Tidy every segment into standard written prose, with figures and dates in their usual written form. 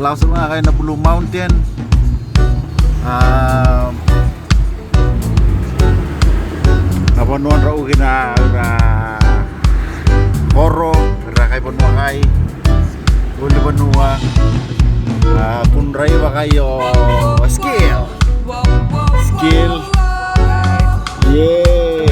langsung nga kayo na Blue Mountain. Kapanuan rao kina Horo, kay Panua kay Uli Panua, kunray ba kayo skill, yay.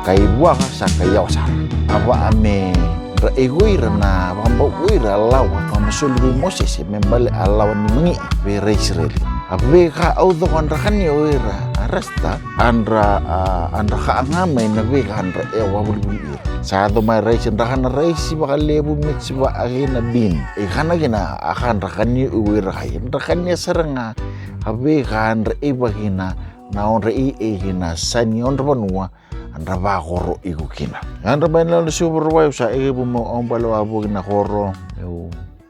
Kay buah sa kayaw sa apa ame ra egoira na bamba uira law pamasuli Moses membali alaw ni mengi be Israel abe ka audo kan rakan ya uira arasta andra ka angamay na be kan ra ewa bulbul sa do may race rakan na race bakal lebu mix ba agina bin kana gina akan rakan ni uira kay rakan niya saranga abe kan ra ibagina naon ra igina sanyon Panua andra ba Horo iku kina andra ba na super wife sa egebu mo ang balawo na Horo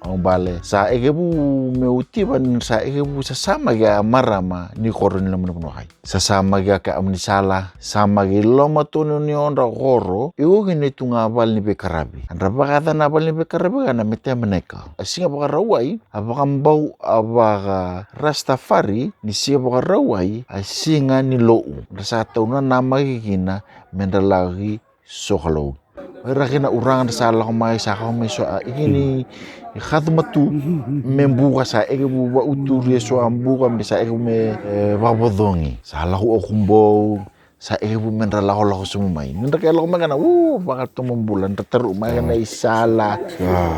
ang bale sa egebu meuti ban sa egebu sa sama ga marama ni Horo ni lamun kay sa sama ga ka amni sala sama gi loma tunu ni ondra Horo iku kini tunga bal ni bekarabi andra ba kata na bal ni bekarabi kana mete meneka asinga ba rawai apakah bau abaga Rastafari ni siya ba rawai asinga ni lou sa tauna nama gina mendalagi sohalo rakina urangan salah kumay sa kumay so ini khadmatu membuka sa egebu ba uturi so ambuka sa egebu me babodongi salah ko kumbo sa egebu mendalaho laho sumumay nanda kaya laho magana bakal tumumbulan teru magana isala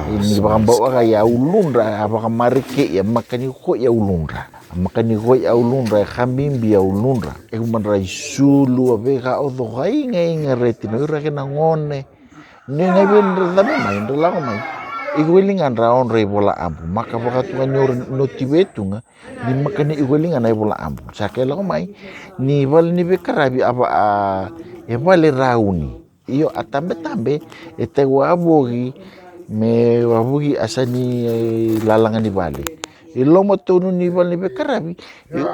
ini bakal bawa kaya ulundra apakah marike ya makani ko ya ulundra makani ko ya ulundra khambimbi ya ulundra mandra sulu abeka o do ngai ngareti no rakina ngone ni ngai ben dami mai ndala ko mai igwelingan raon re bola ambu maka baka tunga nyor notibetunga ni makani igwelingan ai bola ambu sakela ko mai ni bal ni bekarabi apa ya bale rauni iyo atambe ete wabogi me wabogi asani lalangan di bale ilomo tonu ni bal ni bekarabi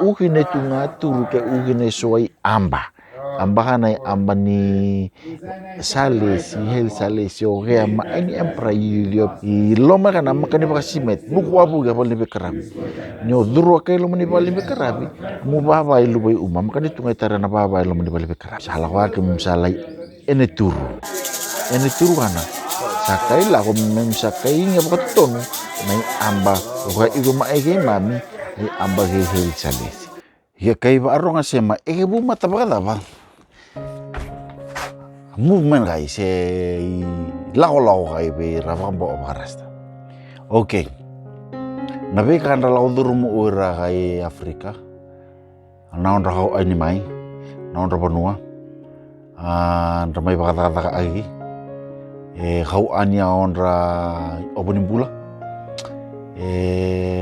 ukine tunga turu ke ukine soai amba ambahanay amba ni sales hel sales yo kaya maini empra yilio iloma kana makani baka simet buku abu ga bal ni bekarabi nyo duro kay lomo ni bal ni bekarabi mu baba ilu boy umam makani tunga tara na baba ilu ni bal ni bekarabi salah wa ke salai ene turu kana sakai la ko mem sakai nga baka tonu may amba ko igo maigi mami ay amba hel sales ya kay ba arong asema egebu mata ba movement kay se lao kay be rabambo barasta okay nabe kan lao durumu ura kay Afrika naon raho ani mai naon ra Panua ramai bakata agi kau ania onra obonimbula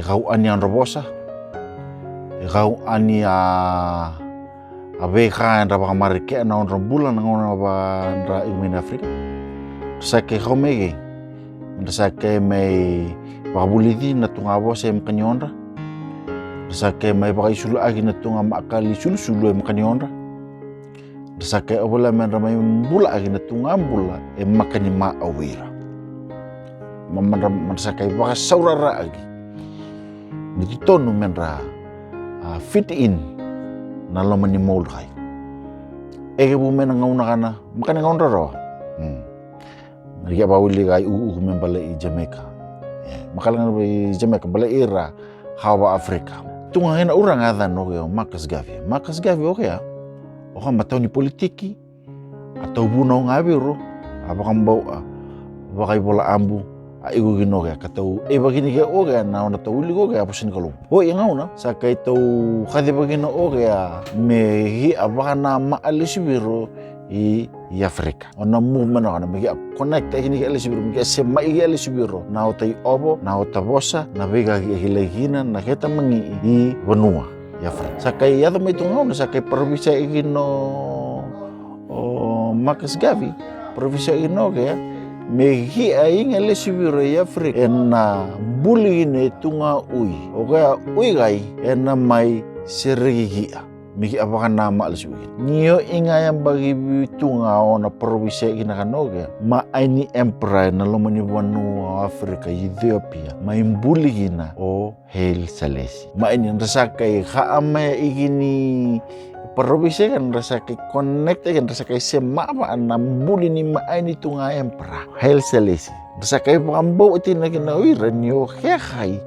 kau ania onra bosa kau ania abeja en raba marike na on bulan na on ba ra in Afrika sake khomege sake mai babulidi na tunga bo sem kanyonra sake mai ba isulu agi na tunga makali sulu makanyonra sake obola men ramai bula agi na tunga bula makani ma awira mamara sake ba saurara agi ni tonu men ra fit in na lo mani mold kai ege bu mena ngauna kana makana ngauna rawa Maria bawili kai membala i Jamaica makalangan i Jamaica bala era hawa Afrika tunga hena urang ada no Marcus Garvey oke ya oka matau ni politiki atau buno ngabiro apa kambau wakai bola ambu igu gino ya katau bagini ke oke na ona tau uli oke apa sin kalum yang ngauna sakai tau khade bagino oke ya mehi apa kana ma alisibiro i Afrika ona movement ona megi connect ini ke alisibiro megi sema i alisibiro na otai obo na otabosa na vega hilehina na keta mengi i benua ya Afrika sakai ya mai tungauna sakai provinsi igino Marcus Garvey provinsi igino ke ya mehi aing elesibiro ya Afrika ena buli ne tunga oka ui gai ena mai serigi mehi apa nama elesibiro nio inga yang bagi tunga ona provinsi ina kanoga ma ini emperor na lomani benua Afrika Ethiopia mai buli gina Haile Selassie ma ini rasakai khaame igini provinsi kan rasakai connect kan rasakai sema apa anam buli ni ma ini tunga emperor Haile Selassie rasakai pambau itina kina ranyo khai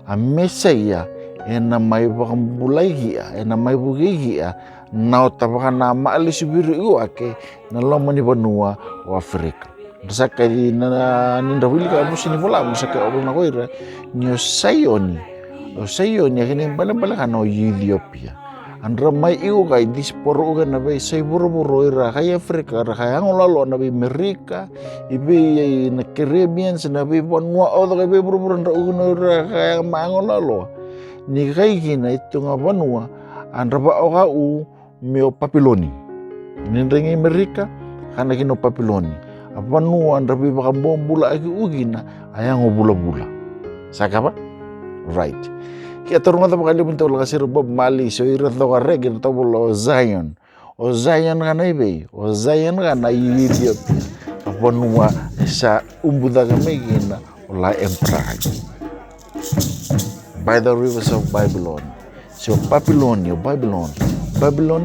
amesaya ena mai pambulai gia ena mai bugi gia na tabana ma alisibiro iu ake na lomani benua Afrika rasakai na ninda wili ka busini bola rasakai obol na koira nyo sayoni kini bala kan Ethiopia andra mai iu kai disporo ga na bai sai buru ira kai Afrika ra kai angolalo na bai Amerika ibe na Caribbean na bai bonua o ga bai buru ndra uno ra kai mangolalo ni kai gina itu ngabanua andra ba o ga meo Papiloni nindrengi Amerika kana kino Papiloni abanua andra bai ba bombula agi ugina ayang bula sakapa right kia torunga ta bakali punta ulah kasih Bob Marley so irat lo kareg irat lo Zion kana ibe Zion kana Ethiopia apa nua sa umbuda kamegina ulah emperor by the rivers of Babylon so Babylon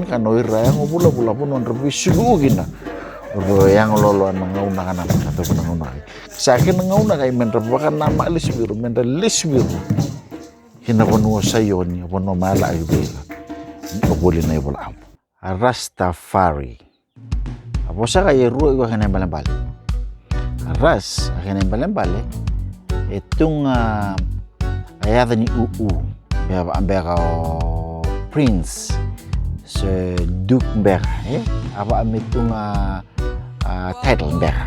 kan oira yang bula pun on rebisu gina yang lolo ngauna kana atau ngauna sakin ngauna kai menrebakan nama lisbiru hina bonua sayoni bono mala ibela oboli na ibola ampo Rastafari apo saka yeru igo hina balambale ras hina balambale etunga ayada ni ya ambeka prince se duke mbeka apa ametunga title mbeka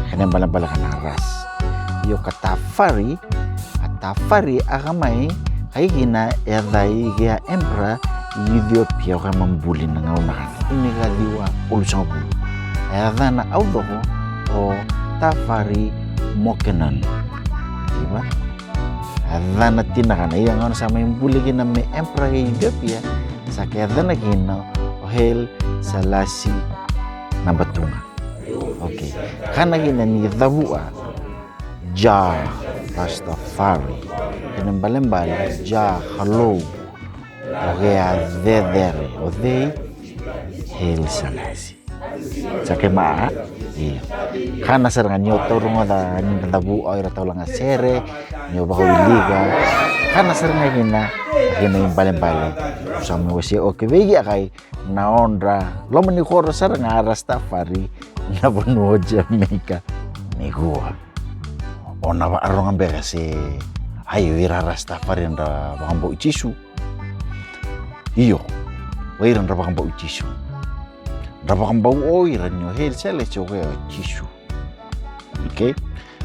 hina balambale hana ras yo katafari Tafari akamai kaigina edai gea emperor Ethiopia kama mbuli na ngauna ini kaliwa ulusang bulu edana audoho o Tafari Mokenan iba edana tinakana iya ngauna sama mbuli gina me emperor Ethiopia sake edana gina o Haile Selassie nabatunga okay kana gina ni dhabua ja Rastafari Balembale ja hello ogea dedere odei Haile Selassie sakema kana seranga nyoto rungo da nindabu oira tolanga sere nyoba liga kana seranga gina balembale sama wasi oke begi akai naondra lo meni khoro seranga Rastafari na bonua Jamaica ni gua ona ba aronga berase ayo ira Rastafari nda bakambo ichisu iyo waira nda bakambo ichisu nda bakambo oira nyo Haile Selassie oke ichisu okay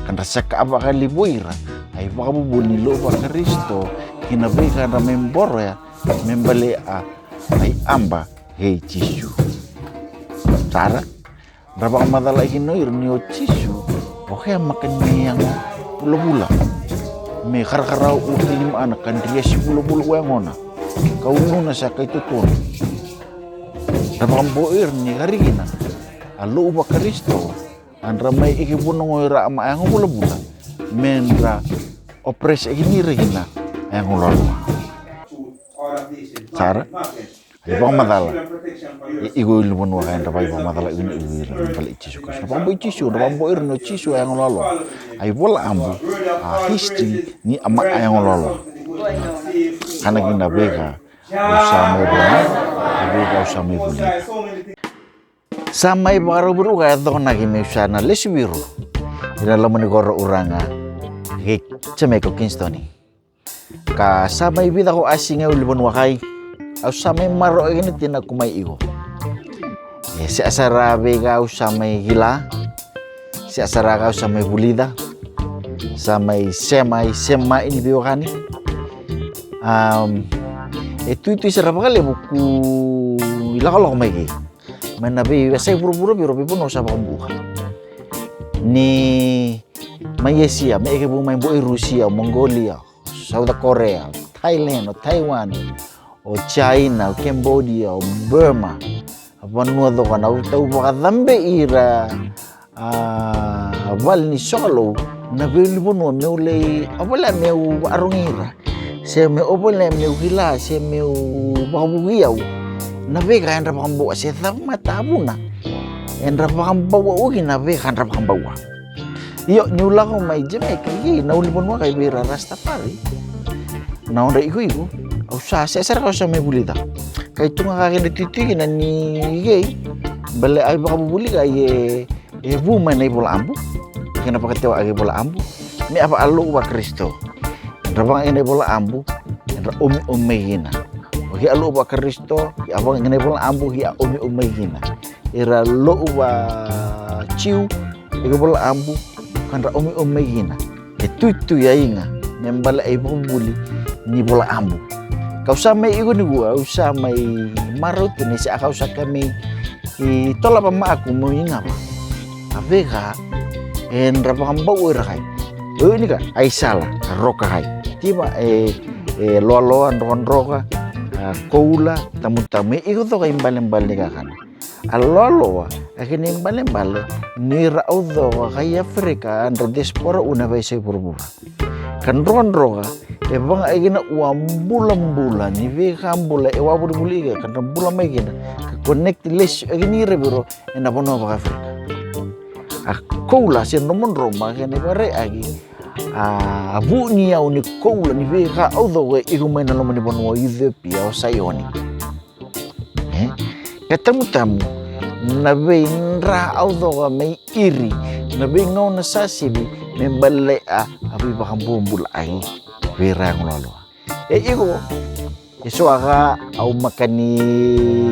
kanda saka aba kali boira ay bakabu boni lo ba Kristo kinabeka na memboro ya membale ay amba hey ichisu tara nda bakamadala ikino irnyo ichisu oke makan yang bula-bula me kar-karau ulim anak kan dia si bula-bula wangona kau nuna sa kay tutun rabang boir ni karigina alu uba Kristo andra may ikibunong oira ama ayang bula-bula menra opres ikini regina ayang ulalua Sara. Ibang madala. Igo ilubon wa kain rabai ibang madala igin iwira balik cisu kas. Napambo cisu, napambo irno cisu ayang lolo. Ay bola ambu. History ni amak ayang lolo. Kana gina bega usame bela, bega usame buli. Samai baru buru kaya to na gimi usana lesbiru. Ila lamani goro uranga. Ke cemeko Kingston. Ka samai bida ko asinga ulibon wakai. Usame maro ini tina kumai igo. Si asara bega usame gila. Si asara ka usame bulida. Samai sema ini biwakani. Itu serapa kali buku ilah kalau komegi. Mana bi saya buru-buru biro pun usah buka. Ni Malaysia, mereka bu main bu Rusia, Mongolia, South Korea, Thailand, Taiwan, China, Cambodia, Burma. Apa nuo tu kan? Tahu bakat sampai ira awal ni solo. Nabi pun nuo meulai apa lah meu arungira. Saya meu apa lah meu gila, saya meu bahugiau. Nabi kan rapang bawa saya sama tabuna. En rapang bawa ugi nabi kan rapang bawa. Yo nyula ko may Jamaica gi naulipon mo kay Bira Rastafari. Naon ra igo. Usa saya ko sa may bulita. Kay tunga ka kinititigin na ni gay. Bale ay baka bubuli kay buma na ibola ambu. Kenapa ketiwa ay bola ambu? Ni apa alu wa Kristo. Rapang ina bola ambu. Ra umihina. Hi alu ba Kristo, hi abang ngene bola ambu hi umihina. Ira lo wa ciu, ika bola ambu kan ra umihina. Itu ya inga, membala ay buli ni bola ambu. Kau samai igo ni gua, usamai marut ni si akau sakami tola pa ma aku mo inga pa. Avega en rapang bau ira kai. Ini ka ay sala roka kai. Tiba loan roka koula tamu-tamu iku to kay imbal-imbal ni kakan. Alolo akin imbal-imbal ni rao do kay Afrika and diaspora una vez burbura. Kan ron-roga bang ay gina bulan ni vekambula buliga kan bulan may gina connect les agini rebiro en abono ba Afrika. Koula sin nomon Roma kan bare agi abu ni au ni koula ni veka au do iku may nalamo ni bonwa Ethiopia o sayoni. Ketemu nabe ra au do may iri nabe ngau na sasibi membale abi bakang bumbul ai vera ngolo. Iku iso aga au makani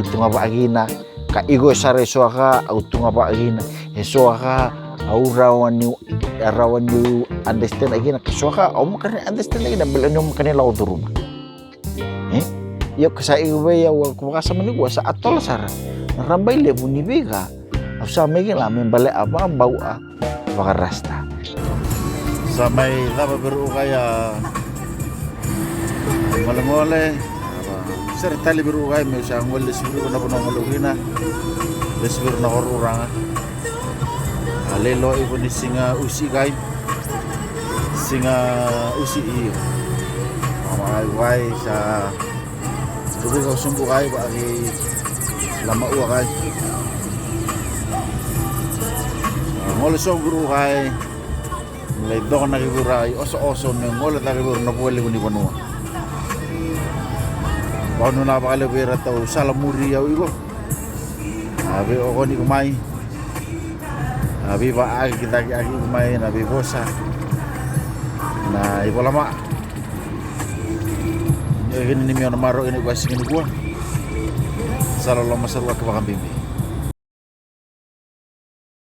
tunga ba agina ka igo sare so aga au tunga ba agina iso aga au rawan you understand again kesuaka au makan understand lagi dan belum makan laut turun. Yo kesai gue ya aku makasa meni gua sa atol sara rambai le buni bega au samai la membale apa bau bakar rasta samai laba beru kaya mole serta li beru kaya me sa ngol lesbiru na bono ngologina lesbiru na oruranga lelo ibu ni singa usi kai singa usi iyo wai sa tubi ko sumbu kai ba ki lama uwa kai ngol so guru kai le do na ki gurai oso ne ngol ta ki guru na pole ni bonua banu na ba le vera tau salamuri ya igo abe o ni kumai abi ba kita main abi bosa na ibo lama ini mi maro ini gua singin gua salo lama seru ke bakam bimbi